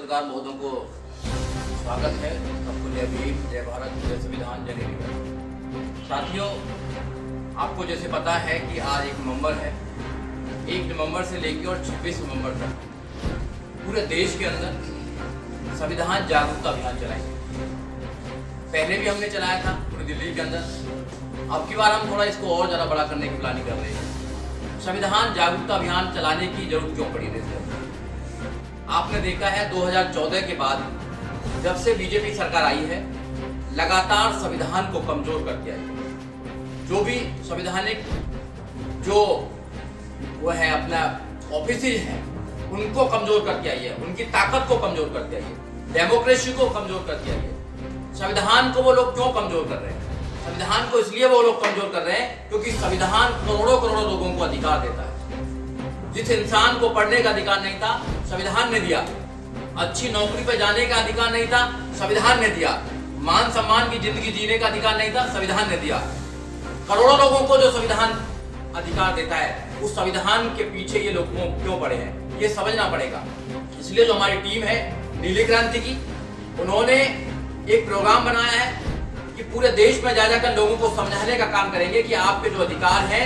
पत्रकार महोदयों को स्वागत है। सबको जय भीम, जय भारत, जय संविधान, जय निर्भय। साथियों, आपको जैसे पता है कि आज 1 नवंबर है। 1 नवंबर से लेकर और 26 नवंबर तक पूरे देश के अंदर संविधान जागरूकता अभियान चलाएंगे। पहले भी हमने चलाया था पूरी दिल्ली के अंदर। अब की बार हम थोड़ा इसको और ज़्यादा बड़ा करने की प्लानिंग कर रहे हैं। संविधान जागरूकता अभियान चलाने की जरूरत क्यों पड़ी देश में? आपने देखा है 2014 के बाद जब से बीजेपी सरकार आई है, लगातार संविधान को कमजोर करके आई है। जो भी संवैधानिक जो वो है अपना ऑफिसर्स हैं, उनको कमजोर करके आई है, उनकी ताकत को कमजोर करके आई है, डेमोक्रेसी को कमजोर करके आई है। संविधान को वो लोग क्यों कमजोर कर रहे हैं? संविधान को इसलिए वो लोग कमजोर कर रहे हैं क्योंकि संविधान करोड़ों करोड़ों लोगों को अधिकार देता है। जिस इंसान को पढ़ने का अधिकार नहीं था, संविधान ने दिया। अच्छी नौकरी पर जाने का अधिकार नहीं था, संविधान ने दिया। मान सम्मान की जिंदगी जीने का अधिकार नहीं था, संविधान ने दिया। करोड़ों लोगों को जो संविधान अधिकार देता है, उस संविधान के पीछे ये लोग क्यों पड़े हैं, ये समझना पड़ेगा। इसलिए जो हमारी टीम है नीली क्रांति की, उन्होंने एक प्रोग्राम बनाया है कि पूरे देश में जा जाकर लोगों को समझाने का काम करेंगे कि आपके जो अधिकार हैं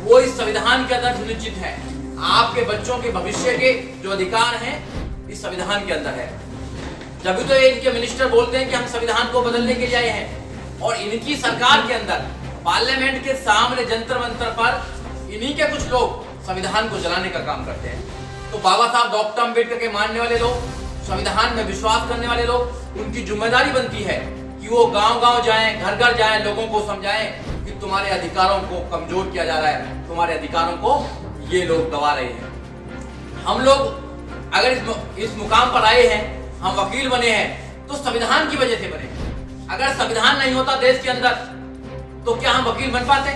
वो इस संविधान के अंदर सुनिश्चित है। आपके बच्चों के भविष्य के जो अधिकार हैं इस संविधान के अंदर है। जब भी तो इनके मिनिस्टर बोलते हैं कि हम संविधान को बदलने के लिए आए हैं, और इनकी सरकार के अंदर पार्लियामेंट के सामने जंतर मंतर पर इन्हीं के कुछ लोग संविधान को जलाने का काम करते हैं। तो बाबा साहब डॉक्टर अम्बेडकर के मानने वाले लोग, संविधान में विश्वास करने वाले लोग, उनकी जिम्मेदारी बनती है कि वो गांव-गांव जाएं, घर-घर जाएं, लोगों को समझाएं कि तुम्हारे अधिकारों को कमजोर किया जा रहा है, तुम्हारे अधिकारों को ये लोग दबा रहे हैं। हम लोग अगर इस मुकाम पर आए हैं, हम वकील बने हैं, तो संविधान की वजह से बने। अगर संविधान नहीं होता देश के अंदर तो क्या हम वकील बन पाते?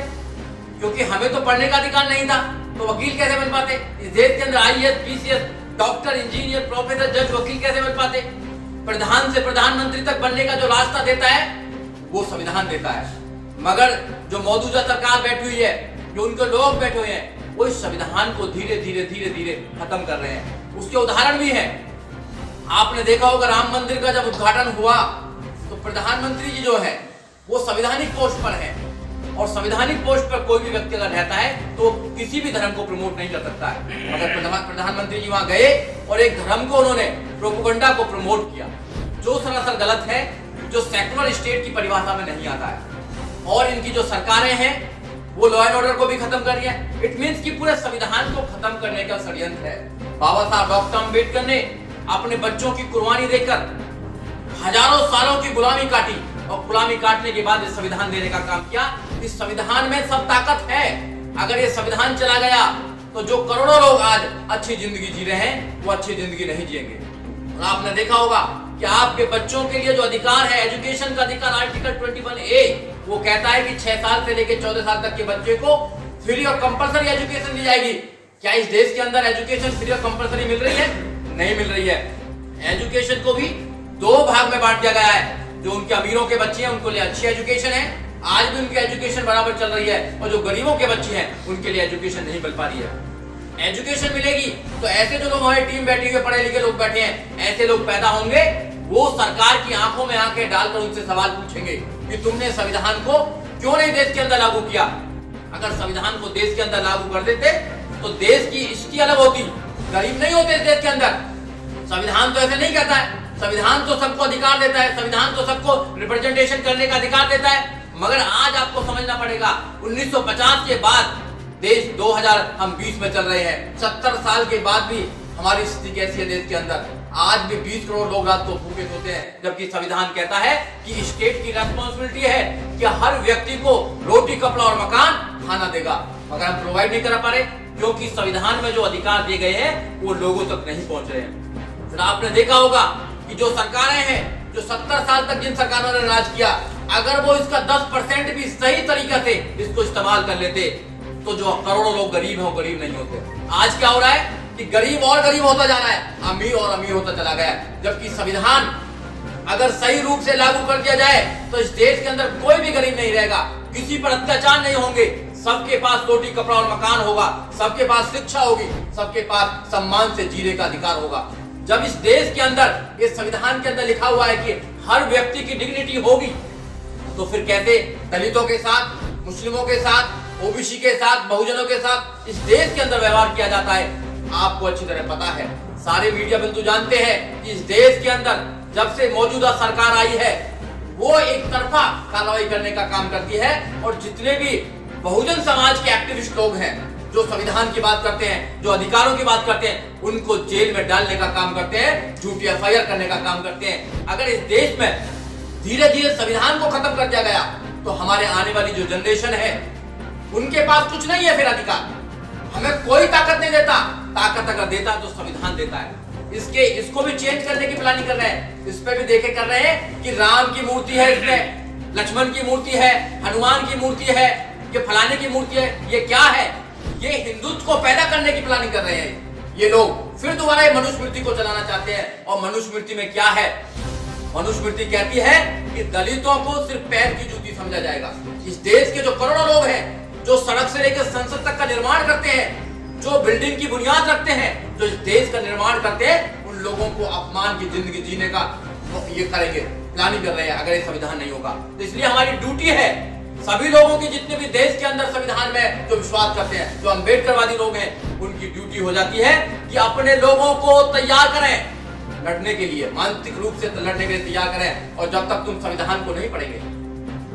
क्योंकि हमें तो पढ़ने का अधिकार नहीं था, तो वकील कैसे बन पाते? इस देश के अंदर IAS, PCS, doctor, engineer, professor, जज, वकील कैसे बन पाते? प्रधान से प्रधानमंत्री तक बनने का जो रास्ता देता है वो संविधान देता है। मगर जो मौजूदा सरकार बैठी हुई है, जो उनके लोग बैठे हुए हैं, वो इस संविधान को धीरे धीरे खत्म कर रहे हैं। उसके उदाहरण भी हैं। आपने देखा होगा राम मंदिर का जब उद्घाटन हुआ तो प्रधानमंत्री जी जो है वो संवैधानिक पोस्ट पर है, और संवैधानिक पोस्ट पर कोई भी व्यक्ति अगर रहता है तो किसी भी धर्म को प्रमोट नहीं कर सकता है। अगर प्रधानमंत्री जी वहां गए और एक धर्म को उन्होंने प्रोपेगेंडा को प्रमोट किया, जो सरासर गलत है, जो सेकुलर स्टेट की परिभाषा में नहीं आता है। और इनकी जो सरकारें हैं वो लॉ एंड ऑर्डर को भी खत्म कर रही है। इट मींस कि पूरे संविधान को खत्म करने का षड्यंत्र है। बाबा साहब डॉक्टर अम्बेडकर ने अपने बच्चों की कुर्बानी देकर हजारों सालों की गुलामी काटी, और गुलामी काटने के बाद इस संविधान देने का काम किया। इस संविधान में सब ताकत है। अगर ये संविधान चला गया तो जो करोड़ों लोग आज अच्छी जिंदगी जी रहे हैं वो अच्छी जिंदगी नहीं जिएंगे। और आपने देखा होगा कि आपके बच्चों के लिए जो अधिकार है, एजुकेशन का अधिकार, आर्टिकल 21A, वो कहता है कि 6 साल से लेकर 14 साल तक के बच्चे को फ्री और कंपलसरी एजुकेशन दी जाएगी। क्या इस देश के अंदर एजुकेशन फ्री और कंपलसरी मिल रही है? नहीं मिल रही है। एजुकेशन को भी 2 भाग में बांट दिया गया है। जो उनके अमीरों के बच्चे हैं उनको लिए अच्छी एजुकेशन है, आज भी उनकी एजुकेशन बराबर चल रही है, और जो गरीबों के बच्चे हैं उनके लिए एजुकेशन नहीं मिल पा रही है। एजुकेशन मिलेगी तो ऐसे जो लोग हमारी टीम बैठी हुई, पढ़े लिखे लोग बैठे हैं, ऐसे लोग पैदा होंगे, वो सरकार की आंखों में आंखें डालकर उनसे सवाल पूछेंगे कि तुमने संविधान को क्यों नहीं देश के अंदर लागू किया। अगर संविधान को देश के अंदर लागू कर देते तो देश की स्थिति अलग होती, गरीब नहीं होते इस देश के अंदर। संविधान तो ऐसे नहीं कहता है। संविधान तो सबको अधिकार देता है, संविधान तो सबको रिप्रेजेंटेशन करने का अधिकार देता है। मगर आज आपको समझना पड़ेगा, 1950 के बाद देश 2020 में चल रहे हैं, 70 साल के बाद भी हमारी स्थिति कैसी है देश के अंदर? आज भी 20 करोड़ लोग रात को भूखे सोते हैं, जबकि संविधान कहता है कि स्टेट की रिस्पांसिबिलिटी है कि हर व्यक्ति को रोटी, कपड़ा और मकान खाना देगा। मगर हम प्रोवाइड नहीं कर पा रहे क्योंकि संविधान में जो अधिकार दिए गए हैं वो लोगों तक नहीं पहुंच रहे हैं। फिर आपने देखा होगा कि जो सरकारें हैं, जो 70 साल तक जिन सरकारों ने राज किया, अगर वो इसका 10% भी सही तरीके से इसको इस्तेमाल कर लेते तो जो करोड़ों लोग गरीब हैं वो गरीब नहीं होते। आज क्या हो रहा है कि गरीब और गरीब होता जा रहा है, अमीर और अमीर होता चला गया। जबकि संविधान अगर सही रूप से लागू कर दिया जाए तो इस देश के अंदर कोई भी गरीब नहीं रहेगा, किसी पर अत्याचार नहीं होंगे, सबके पास रोटी, कपड़ा और मकान होगा, सबके पास शिक्षा होगी, सबके पास सम्मान से जीने का अधिकार होगा। जब इस देश के अंदर, इस संविधान के अंदर लिखा हुआ है कि हर व्यक्ति की डिग्निटी होगी, तो फिर कैसे दलितों के साथ, मुस्लिमों के साथ, ओबीसी के साथ, बहुजनों के साथ इस देश के अंदर व्यवहार किया जाता है? आपको अच्छी तरह पता है, सारे मीडिया बंधु जानते हैं कि इस देश के अंदर जब से मौजूदा सरकार आई है वो एक तरफा कार्रवाई करने का काम करती है, और जितने भी बहुजन समाज के एक्टिविस्ट लोग हैं जो संविधान की बात करते हैं, जो अधिकारों की बात करते हैं, उनको जेल में डालने का काम करते हैं, झूठी एफआईआर करने का काम करते हैं। अगर इस देश में धीरे धीरे संविधान को खत्म कर दिया गया तो हमारे आने वाली जो जनरेशन है उनके पास कुछ नहीं है फिर अधिकार। हमें कोई ताकत नहीं देता, ताकत अगर देता तो संविधान देता है। इसको भी चेंज करने की प्लानिंग कर रहे हैं। इस पे भी देखे कर रहे हैं कि राम की मूर्ति है, इसमें लक्ष्मण की मूर्ति है, हनुमान की मूर्ति है, ये फलाने की मूर्ति है। ये क्या है? ये हिंदुत्व को पैदा करने की प्लानिंग कर रहे हैं ये लोग। फिर दोबारा ये मनुस्मृति को चलाना चाहते हैं। और मनुस्मृति में क्या है? मनुस्मृति कहती है कि दलितों को सिर्फ पैर की जूती समझा जाएगा। इस देश के जो करोड़ों लोग हैं, जो सड़क से लेकर संसद तक का निर्माण करते हैं, जो बिल्डिंग की बुनियाद रखते हैं, जो इस देश का निर्माण करते हैं, उन लोगों को अपमान की जिंदगी जीने का ये करेंगे, प्लानिंग कर रहे हैं अगर ये संविधान नहीं होगा। तो इसलिए हमारी ड्यूटी है, सभी लोगों की, जितने भी देश के अंदर संविधान में जो विश्वास करते हैं, जो अम्बेडकरवादी लोग हैं, उनकी ड्यूटी हो जाती है कि अपने लोगों को तैयार करें लड़ने के लिए, मानसिक रूप से लड़ने के लिए तैयार करें। और जब तक तुम संविधान को नहीं पढ़ेंगे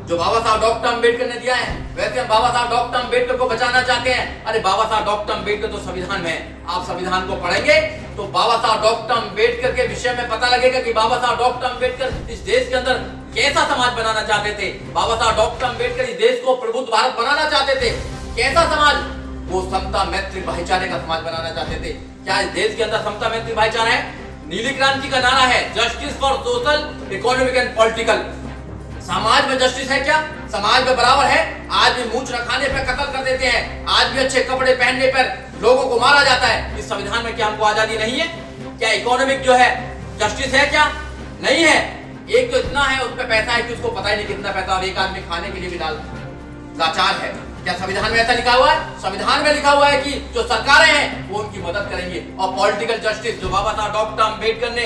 जो बाबा साहब डॉक्टर अम्बेडकर ने दिया है, वैसे हम बाबा साहब डॉक्टर अम्बेडकर को बचाना चाहते हैं। अरे बाबा साहब डॉक्टर अम्बेडकर तो संविधान में है। आप संविधान को पढ़ेंगे तो बाबा साहब डॉक्टर अम्बेडकर के विषय में पता लगेगा कि बाबा साहब डॉक्टर अम्बेडकर इस देश के अंदर कैसा समाज बनाना चाहते थे। बाबा साहब डॉक्टर अम्बेडकर इस देश को प्रबुद्ध भारत बनाना चाहते थे। कैसा समाज? वो समता, मैत्री, भाईचारे का समाज बनाना चाहते थे। क्या इस देश के अंदर समता, मैत्री, भाईचारा है? नीली क्रांति का नारा है justice for social, economic and political. समाज में जस्टिस है क्या? समाज में बराबर है? आज भी मूंछ रखाने पर कत्ल कर देते हैं, आज भी अच्छे कपड़े पहनने पर लोगों को मारा जाता है। इस संविधान में क्या हमको आजादी नहीं है? क्या इकोनॉमिक जो है जस्टिस है क्या? नहीं है। एक तो इतना है, उस पर पैसा है कि उसको पता ही नहीं कितना पैसा, और एक आदमी खाने के लिए भी लाचार है। क्या संविधान में ऐसा लिखा हुआ है? संविधान में लिखा हुआ है कि जो सरकारें हैं वो उनकी मदद करेंगी। और पॉलिटिकल जस्टिस जो बाबा साहब डॉक्टर अम्बेडकर ने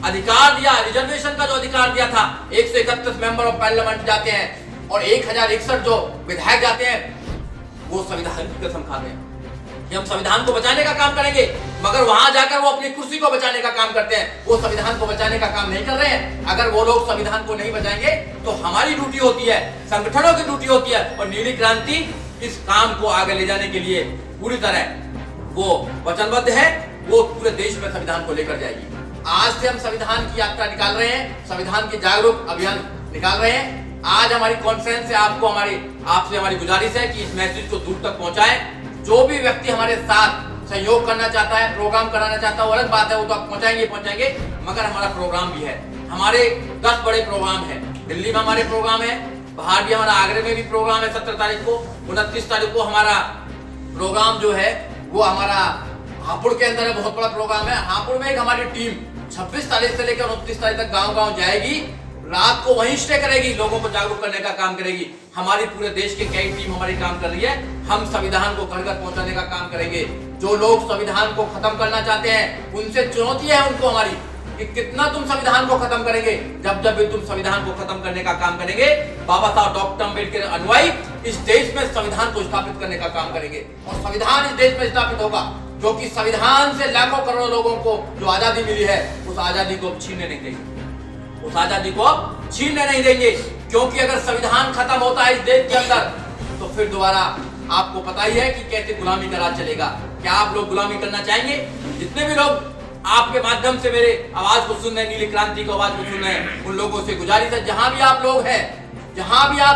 अधिकार दिया, रिजर्वेशन का जो अधिकार दिया था, 131 मेंबर ऑफ पार्लियामेंट जाते हैं और 1061 जो विधायक जाते हैं, वो संविधान की कसम खाते हैं कि हम संविधान को बचाने का काम करेंगे, मगर वहां जाकर वो अपनी कुर्सी को बचाने का काम करते हैं। वो संविधान को बचाने का काम नहीं कर रहे हैं। अगर वो लोग संविधान को नहीं बचाएंगे तो हमारी ड्यूटी होती है, संगठनों की ड्यूटी होती है। और नीली क्रांति इस काम को आगे ले जाने के लिए पूरी तरह वो वचनबद्ध है। वो पूरे देश में संविधान को लेकर जाएगी। आज से हम संविधान की यात्रा निकाल रहे हैं, संविधान की जागरूक अभियान निकाल रहे हैं। आज हमारी कॉन्फ्रेंस से आपसे हमारी गुजारिश है कि इस मैसेज को दूर तक पहुंचाएं। जो भी व्यक्ति हमारे साथ सहयोग करना चाहता है, प्रोग्राम कराना चाहता है, वो अलग बात है, वो तो आप पहुंचाएंगे, मगर हमारा प्रोग्राम भी है। हमारे 10 बड़े प्रोग्राम है। दिल्ली में हमारे प्रोग्राम है, बाहर भी हमारा, आगरे में भी प्रोग्राम है 17 तारीख को। 29 तारीख को हमारा प्रोग्राम जो है वो हमारा हापुड़ के अंदर है, बहुत बड़ा प्रोग्राम है। हापुड़ में एक हमारी टीम 26 तारीख से लेकर 29 तारीख तक गांव-गांव जाएगी, रात को वहीं स्टे करेगी, लोगों को जागरूक करने का काम करेगी। हमारी पूरे देश की कई टीम हमारी काम कर रही है। हम संविधान को घर घर पहुंचाने का काम करेंगे। जो लोग संविधान को खत्म करना चाहते हैं उनसे चुनौती है उनको हमारी कि कितना तुम संविधान को खत्म करेंगे। जब भी तुम संविधान को खत्म करने का काम करेंगे, बाबा साहब डॉक्टर अम्बेडकर अनुयायी इस देश में संविधान को स्थापित करने का काम करेंगे। और संविधान इस देश में स्थापित होगा, जो कि संविधान से लाखों करोड़ों लोगों को जो आजादी मिली है, उस आजादी को छीनने नहीं देंगे, उस आजादी को छीनने नहीं देंगे। क्योंकि अगर संविधान खत्म होता है इस देश के अंदर, तो फिर दोबारा आपको पता ही है कि कैसे गुलामी का राज चलेगा। क्या आप लोग गुलामी करना चाहेंगे? जितने भी लोग आपके माध्यम से मेरे आवाज को सुन रहे हैं, नीली क्रांति की आवाज को सुन रहे हैं, उन लोगों से गुजारिश है, जहां भी आप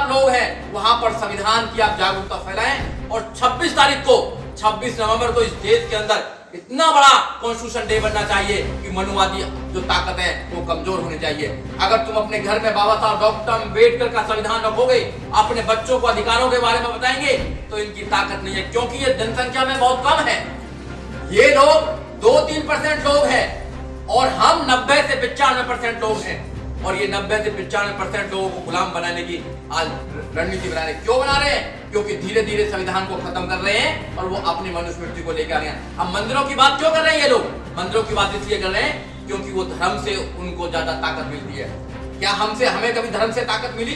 लोग हैं, वहां पर संविधान की आप जागरूकता फैलाएं। और 26 तारीख को, 26 नवंबर को इस देश के अंदर इतना बड़ा कॉन्स्टिट्यूशन डे बनना चाहिए कि मनुवादी जो ताकत है वो कमजोर होनी चाहिए। अगर तुम अपने घर में बाबा साहब डॉक्टर अम्बेडकर का संविधान रखोगे, अपने बच्चों को अधिकारों के बारे में बताएंगे, तो इनकी ताकत नहीं है। क्योंकि ये जनसंख्या में बहुत कम है, ये लोग 2-3% लोग हैं और हम 90 से 95% लोग हैं। और ये 90 से 95% लोगों को गुलाम बनाने की आज रणनीति बना रहे हैं। क्यों बना रहे हैं? क्योंकि धीरे धीरे संविधान को खत्म कर रहे हैं और वो अपनी मनुस्मृति को लेकर आ रहे हैं। अब मंदिरों की बात क्यों कर रहे हैं ये लोग? मंदिरों की बात इसलिए कर रहे हैं क्योंकि वो धर्म से उनको ज्यादा ताकत मिलती है। क्या हमें कभी धर्म से ताकत मिली?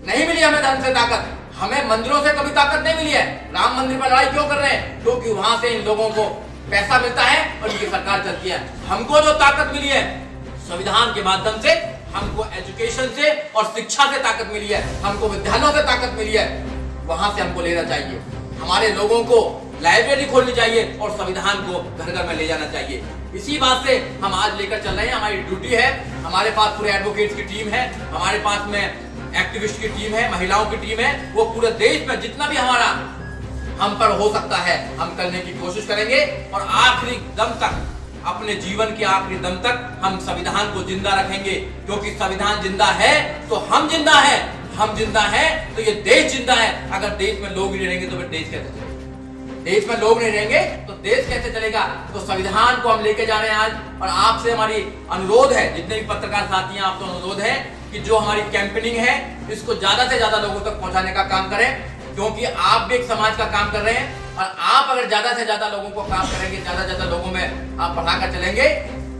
नहीं मिली हमें धर्म से ताकत। हमें मंदिरों से कभी ताकत नहीं मिली है। राम मंदिर पर लड़ाई क्यों कर रहे हैं? क्योंकि वहां से इन लोगों को पैसा मिलता है और इनकी सरकार चलती है। हमको जो ताकत मिली है संविधान के माध्यम से, हमको एजुकेशन से और शिक्षा से ताकत मिली है, हमको विद्यालयों से ताकत मिली है, वहां से हमको लेना चाहिए। हमारे लोगों को लाइब्रेरी खोलनी चाहिए और संविधान को घर घर में ले जाना चाहिए। इसी बात से हम आज लेकर चल रहे हैं। हमारी ड्यूटी है, हमारे पास पूरे एडवोकेट्स की टीम है, हमारे पास में एक्टिविस्ट की टीम है, महिलाओं की टीम है। वो पूरे देश में जितना भी हमारा हम पर हो सकता है हम करने की कोशिश करेंगे और आखिरी दम तक, अपने जीवन के आखिरी दम तक हम संविधान को जिंदा रखेंगे। क्योंकि संविधान जिंदा है तो हम जिंदा हैं, हम जिंदा हैं तो ये देश जिंदा है। अगर देश में लोग नहीं रहेंगे तो फिर देश कैसे चलेगा? देश में लोग नहीं रहेंगे तो देश कैसे चलेगा? तो संविधान को हम लेके जा रहे हैं आज। और आपसे हमारी अनुरोध है, जितने भी पत्रकार साथी हैं, आपसे अनुरोध है कि जो हमारी कैंपेनिंग है इसको ज्यादा से ज्यादा लोगों तक पहुंचाने का काम करें। क्योंकि आप भी एक समाज का काम कर रहे हैं और आप अगर ज्यादा से ज्यादा लोगों को काम करेंगे, ज्यादा से ज्यादा लोगों में आप बढ़ाकर चलेंगे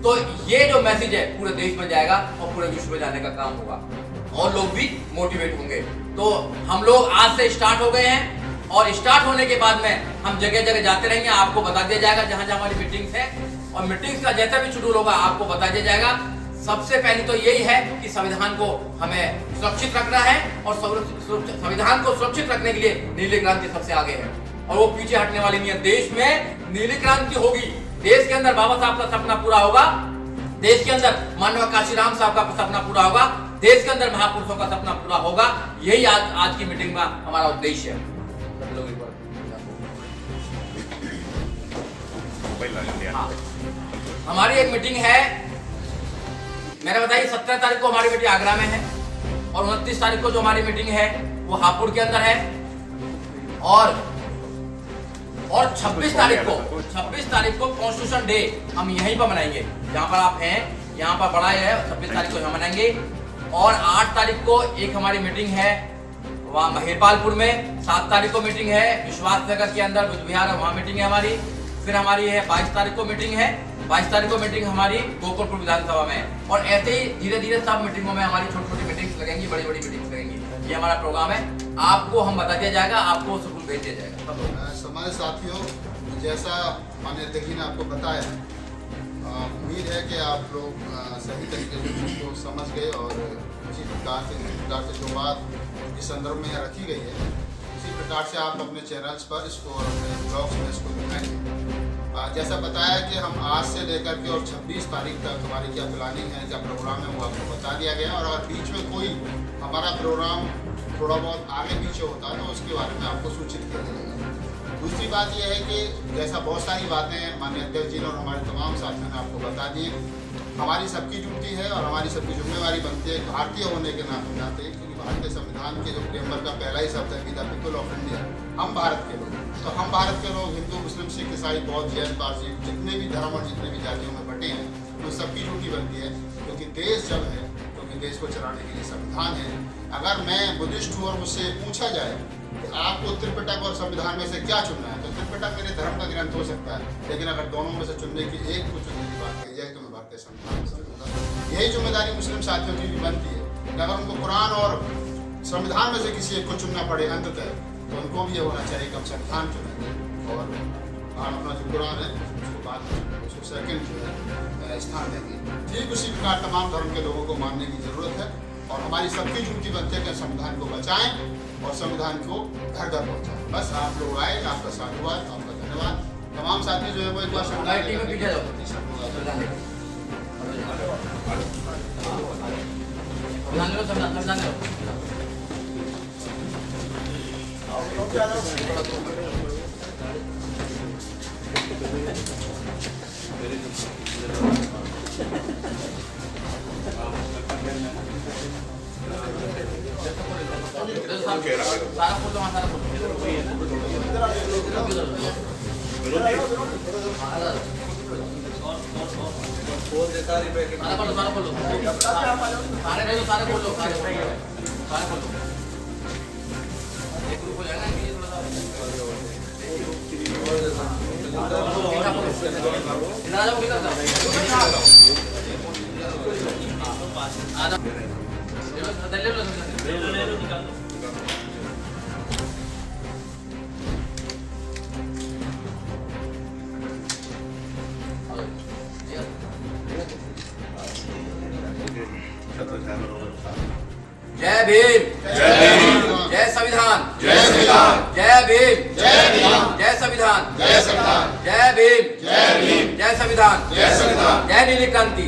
तो ये जो मैसेज है पूरे देश में जाएगा और पूरे विश्व में जाने का काम होगा और लोग भी मोटिवेट होंगे। तो हम लोग आज से स्टार्ट हो गए हैं और स्टार्ट होने के बाद में हम जगह जगह जाते रहेंगे। आपको बता दिया जाएगा जहां जहां हमारी मीटिंग्स है और मीटिंग्स का जैसा भी शेड्यूल होगा आपको बता दिया जाएगा। सबसे पहले तो यही है कि संविधान को हमें सुरक्षित रखना है और संविधान को सुरक्षित रखने के लिए नीली क्रांति सबसे आगे है और वो पीछे हटने वाली नहीं है। देश में नीली क्रांति होगी, देश के अंदर बाबा साहब का सपना पूरा होगा, देश के अंदर माननीय काशीराम साहब का सपना पूरा होगा, देश के अंदर महापुरुषों का सपना पूरा होगा। यही आज की मीटिंग में हमारा उद्देश्य है। हाँ, हमारी एक मीटिंग है, मैंने बताया 17 तारीख को हमारी मीटिंग आगरा में है और 29 तारीख को जो हमारी मीटिंग है वो हापुड़ के अंदर है और 26 तारीख को कॉन्स्टिट्यूशन डे हम यहीं पर मनाएंगे। जहां पर आप हैं यहाँ पर बड़ा है, 26 तारीख को यहाँ मनाएंगे। और 8 तारीख को एक हमारी मीटिंग है वहाँ महिपालपुर में, 7 तारीख को मीटिंग है विश्वास नगर के अंदर बुद्ध विहार है, वहाँ मीटिंग है हमारी। फिर हमारी है 22 तारीख को मीटिंग है, 22 तारीख को मीटिंग हमारी गोकुलपुर विधानसभा में। और ऐसे ही धीरे धीरे सब मीटिंगों में हमारी छोटी छोटी मीटिंग्स लगेंगी, बड़ी बड़ी मीटिंग्स लगेंगी। ये हमारा प्रोग्राम है, आपको हम बता दिया जाएगा, आपको स्कूल भेज दिया जाएगा। हमारे साथियों, जैसा माननीय अध्यक्ष ने आपको बताया, उम्मीद है कि आप लोग सही तरीके से इसको समझ गए और इसी प्रकार से जो बात इस संदर्भ में रखी गई है इसी प्रकार से आप अपने चैनल्स पर इसको और अपने ब्लॉग्स में इसको दिखाएंगे। जैसा बताया कि हम आज से लेकर के और 26 तारीख तक हमारी क्या प्लानिंग है, क्या प्रोग्राम है, वो आपको बता दिया गया। और अगर बीच में कोई हमारा प्रोग्राम थोड़ा बहुत आगे पीछे होता है तो उसके बारे में आपको सूचित किया जाएगा। दूसरी बात यह है कि जैसा बहुत सारी बातें माननीय अध्यक्ष जी ने और हमारे तमाम साथियों ने आपको बता दी, हमारी सबकी ड्यूटी है और हमारी सबकी जिम्मेवारी बनती है भारतीय होने के नाते, क्योंकि भारतीय संविधान के जो प्रेमर का पहला ही शब्द है कि द पीपल ऑफ इंडिया, हम भारत के लोग। तो हम भारत के लोग हिंदू, मुस्लिम, सिख, ईसाई, बौद्ध, जैन, पारसी, जितने भी धर्म और जितने भी जातियों में बटे हैं, तो सबकी ड्यूटी बनती है। क्योंकि देश जब है, क्योंकि देश को चलाने के लिए संविधान है। अगर मैं बुद्धिस्ट हूँ और मुझसे पूछा जाए कि आपको त्रिपिटक और संविधान में से क्या चुनना है, तो त्रिपिटक मेरे धर्म का ग्रंथ हो सकता है, लेकिन अगर दोनों में से चुनने की एक को चुनने की बात कही जाए तो मैं भारतीय संविधान में चुनूंगा। यही जिम्मेदारी मुस्लिम साथियों की भी बनती है कि अगर उनको कुरान और संविधान में से किसी एक को चुनना पड़े अंततः, तो उनको भी ये होना चाहिए कि हम संविधान चुनेंगे और अपना जो कुरान है उसको बाद में उसको सेकंड जो है स्थान देंगे। ठीक उसी प्रकार तमाम धर्म के लोगों को मानने की जरूरत है और हमारी सबकी ड्यूटी बनती है कि संविधान को बचाएं और संविधान को घर घर पहुँचाएं। बस आप लोग आए, आपका साधुवाद, आपका धन्यवाद। तमाम साथी जो है वो एक बार सारा आधा ले लो निकाल लो। जय भीम, जय संविधान, जय भीम, जय संविधान, जय भीम, जय संविधान, जय नीली क्रांति।